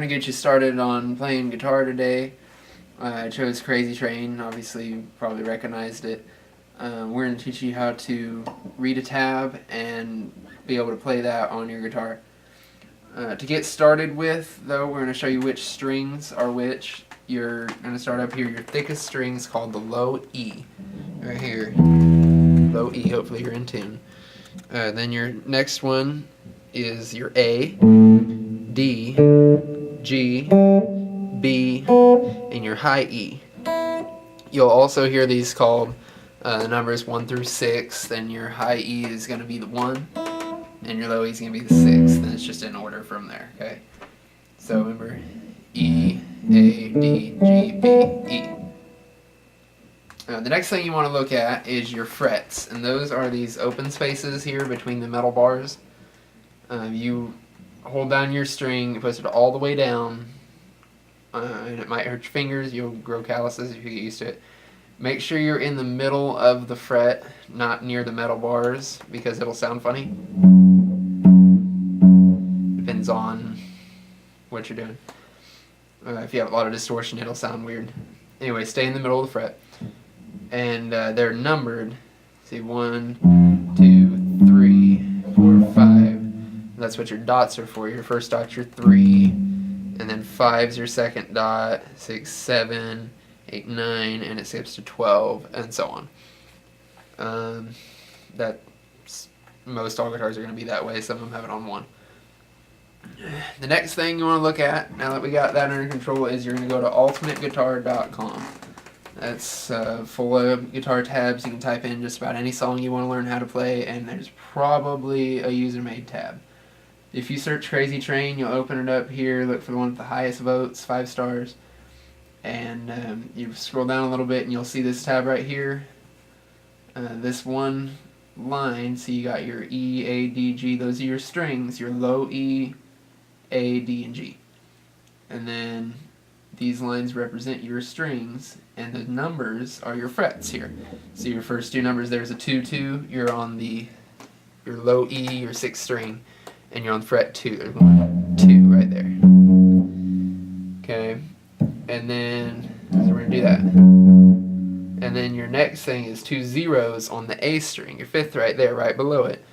going to get you started on playing guitar today. I chose Crazy Train. Obviously, you probably recognized it. We're going to teach you how to read a tab and be able to play that on your guitar. To get started with, though, we're going to show you which strings are which. You're going to start up here. Your thickest string is called the low E. Right here. Low E. Hopefully you're in tune. Then your next one is your A, D, G, B, and your high E. You'll also hear these called the numbers 1 through 6. Then your high E is going to be the 1, and your low E is going to be the 6. Then it's just in order from there, okay? So remember, E, A, D, G, B, E. The next thing you want to look at is your frets, and those are these open spaces here between the metal bars. You hold down your string, push it all the way down, and it might hurt your fingers. You'll grow calluses if you get used to it. Make sure you're in the middle of the fret, not near the metal bars, because it'll sound funny. Depends on what you're doing. If you have a lot of distortion, it'll sound weird. Anyway, stay in the middle of the fret. And they're numbered. See, 1, 2, 3, 4, 5. That's what your dots are for. Your first dot's your 3, and then 5's your second dot, 6, 7, 8, 9, and it skips to 12, and so on. Most all guitars are going to be that way. Some of them have it on 1. The next thing you want to look at, now that we got that under control, is you're going to go to ultimateguitar.com. That's full of guitar tabs. You can type in just about any song you want to learn how to play, and there's probably a user-made tab. If you search Crazy Train, you'll open it up here, look for the one with the highest votes, 5 stars, and you scroll down a little bit and you'll see this tab right here. This one line, so you got your E, A, D, G, those are your strings, your low E, A, D, and G. And then these lines represent your strings, and the numbers are your frets here. So your first 2 numbers, there's a 2, 2, you're on your low E, your 6th string, and you're on fret 2. There's 1, 2 right there. Okay, and then, so we're going to do that. And then your next thing is 2 zeros on the A string, your 5th right there, right below it.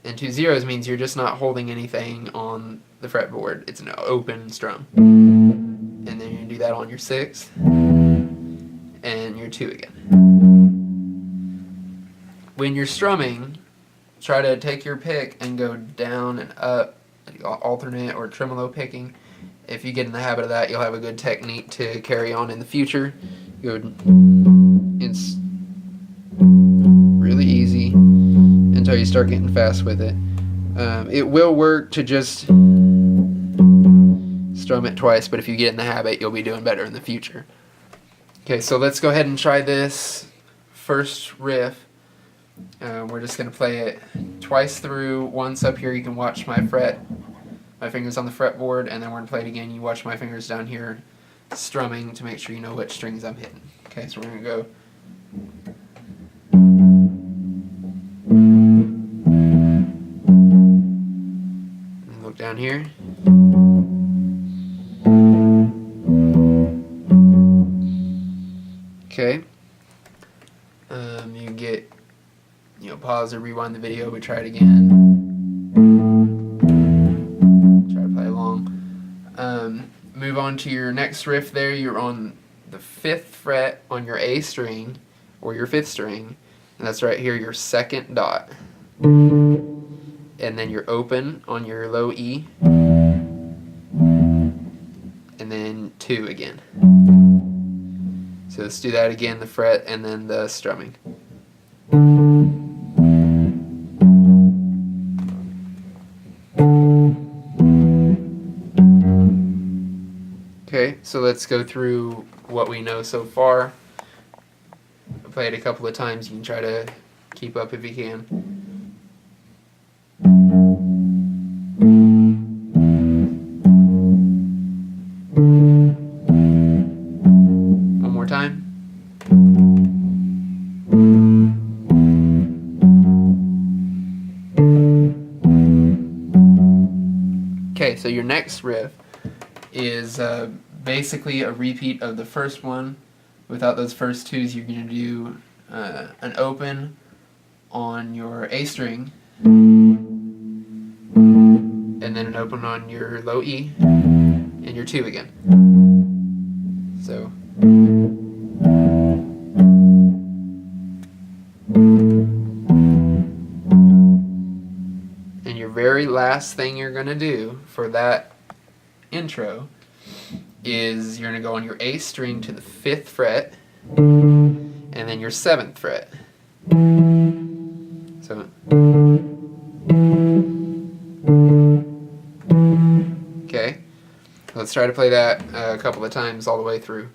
And 2 zeros means you're just not holding anything on the fretboard. It's an open strum. And then you're going to do that on your 6th, and your 2 again. When you're strumming, try to take your pick and go down and up, like alternate or tremolo picking. If you get in the habit of that, you'll have a good technique to carry on in the future. It's really easy until you start getting fast with it. It will work to just strum it twice, but if you get in the habit, you'll be doing better in the future. Okay, so let's go ahead and try this first riff. We're just going to play it twice through. Once up here, you can watch my fingers on the fretboard, and then we're going to play it again. You watch my fingers down here strumming to make sure you know which strings I'm hitting. Okay, so we're going to go. And look down here. Okay. You get, pause or rewind the video, but try it again. Try to play along. Move on to your next riff there. You're on the 5th fret on your A string, or your 5th string, and that's right here, your 2nd dot. And then you're open on your low E, and then 2 again. So let's do that again, the fret and then the strumming. Okay, so let's go through what we know so far. I played it a couple of times. You can try to keep up if you can. One more time. Okay, so your next riff is basically a repeat of the first one. Without those first twos, you're going to do an open on your A string, and then an open on your low E, and your 2 again. So. And your very last thing you're going to do for that intro is you're going to go on your A string to the 5th fret, and then your 7th fret. So, okay, let's try to play that a couple of times all the way through.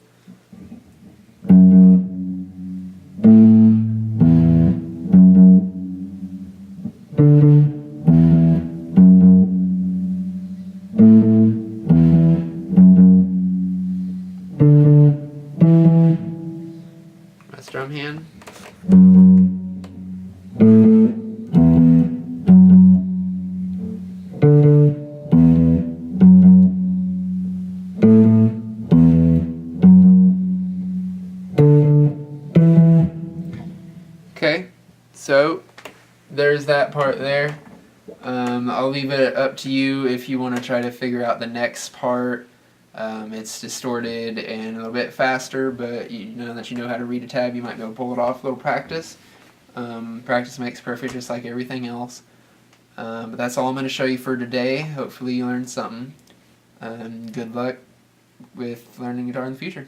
That's drum hand. Okay, so there's that part there. I'll leave it up to you if you want to try to figure out the next part. It's distorted and a little bit faster, but now that you know how to read a tab, you might be able to pull it off. A little practice. Practice makes perfect, just like everything else. But that's all I'm going to show you for today. Hopefully you learned something. Good luck with learning guitar in the future.